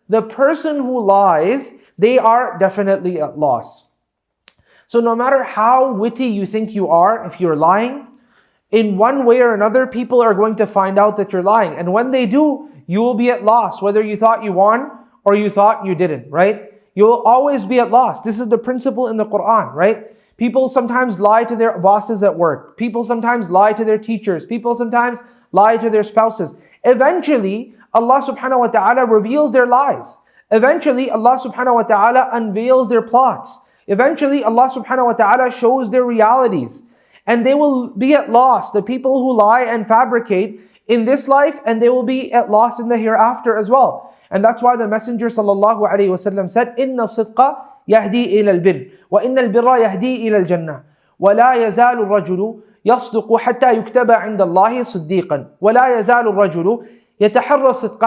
the person who lies, they are definitely at loss. So no matter how witty you think you are, if you're lying, in one way or another, people are going to find out that you're lying. And when they do, you will be at loss, whether you thought you won or you thought you didn't, right? You will always be at loss. This is the principle in the Quran, right? People sometimes lie to their bosses at work. People sometimes lie to their teachers. People sometimes lie to their spouses. Eventually, Allah subhanahu wa ta'ala reveals their lies. Eventually, Allah subhanahu wa ta'ala unveils their plots. Eventually, Allah subhanahu wa ta'ala shows their realities. And they will be at loss, the people who lie and fabricate in this life, and they will be at loss in the hereafter as well. And that's why the Messenger sallallahu alayhi wa sallam said, إِنَّ الصِّدْقَ يَهْدِي إِلَى الْبِرِّ وَإِنَّ الْبِرَّ يَهْدِي إِلَى الْجَنَّةِ وَلَا يَزَالُ الرَّجُلُ يَصْدُقُ حَتَّى يُكْتَبَ عِنْدَ اللَّهِ صِدِّيقًا وَلَا يَزَالُ الرَّجُلُ يَتَحَرَّى الصِّدْقَ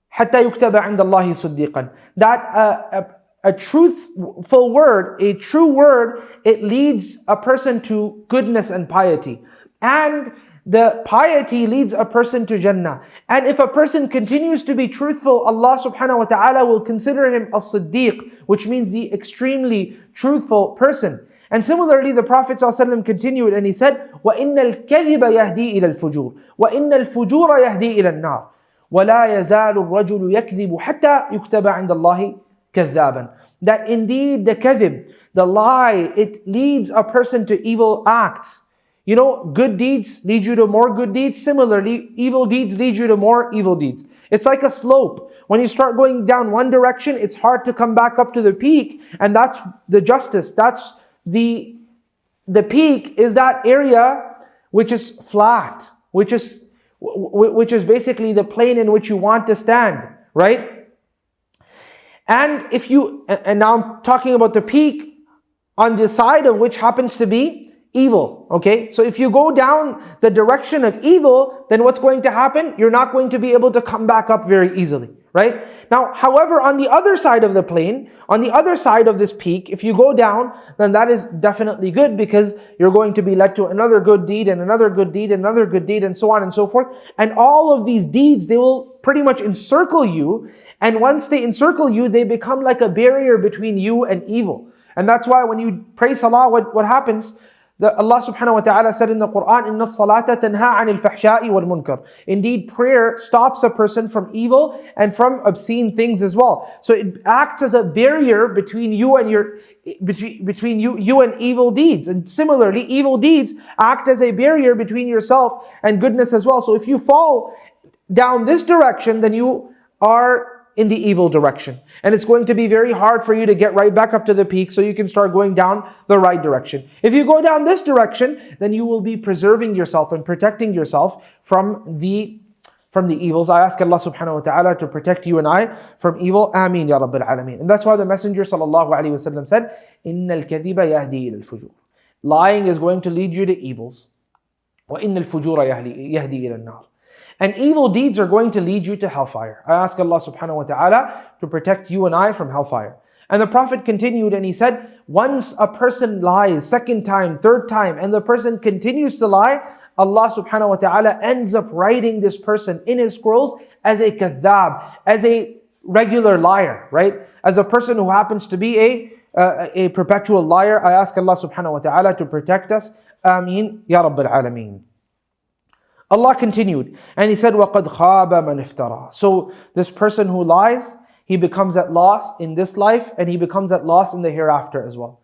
حَتَّى يُكْتَبَ عِنْدَ اللَّهِ صِدِّيقًا. That a truthful word, a true word, it leads a person to goodness and piety. And the piety leads a person to Jannah. And if a person continues to be truthful, Allah subhanahu wa ta'ala will consider him a Siddiq, which means the extremely truthful person. And similarly, the Prophet ﷺ continued and he said, وَإِنَّ الْكَذِبَ يَهْدِي إِلَى الْفُجُورِ وَإِنَّ الْفُجُورَ يَهْدِي إِلَى النَّارِ وَلَا يَزَالُ الرَّجُلُ يَكْذِبُ حَتَّى يُكْتَبَ عِنْدَ اللَّهِ كَذَّابًا. That indeed the kadhib, the lie, it leads a person to evil acts. You know, good deeds lead you to more good deeds. Similarly, evil deeds lead you to more evil deeds. It's like a slope. When you start going down one direction, it's hard to come back up to the peak. And that's the justice. That's the peak is that area which is flat, which is basically the plane in which you want to stand, right? And now I'm talking about the peak on the side of which happens to be evil, okay? So if you go down the direction of evil, then what's going to happen? You're not going to be able to come back up very easily, right? Now, however, on the other side of the plane, on the other side of this peak, if you go down, then that is definitely good because you're going to be led to another good deed and another good deed and another good deed and so on and so forth. And all of these deeds, they will pretty much encircle you. And once they encircle you, they become like a barrier between you and evil. And that's why when you pray salah, what happens? Allah subhanahu wa ta'ala said in the Quran, إِنَّ الصَّلَاةَ تَنْهَى عَنِ الْفَحْشَاءِ وَالْمُنْكَرِ. Indeed, prayer stops a person from evil and from obscene things as well. So it acts as a barrier between you and between you and evil deeds. And similarly, evil deeds act as a barrier between yourself and goodness as well. So if you fall down this direction, then you are in the evil direction. And it's going to be very hard for you to get right back up to the peak so you can start going down the right direction. If you go down this direction, then you will be preserving yourself and protecting yourself from the evils. I ask Allah subhanahu wa ta'ala to protect you and I from evil. Ameen ya Rabbil Alameen. And that's why the Messenger sallallahu alayhi wa sallam said, إِنَّ الْكَذِبَ يَهْدِي إِلَى الْفُجُورِ. Lying is going to lead you to evils. وَإِنَّ الْفُجُورَ يَهْدِي إِلَى النَّارِ. And evil deeds are going to lead you to hellfire. I ask Allah subhanahu wa ta'ala to protect you and I from hellfire. And the Prophet continued and he said, once a person lies, second time, third time, and the person continues to lie, Allah subhanahu wa ta'ala ends up writing this person in his scrolls as a kadhab, as a regular liar, right? As a person who happens to be a perpetual liar. I ask Allah subhanahu wa ta'ala to protect us. Ameen ya Rabbil Alameen. Allah continued and He said, وَقَدْ خَابَ مَنْ افْتَرَى. So this person who lies, he becomes at loss in this life and he becomes at loss in the hereafter as well.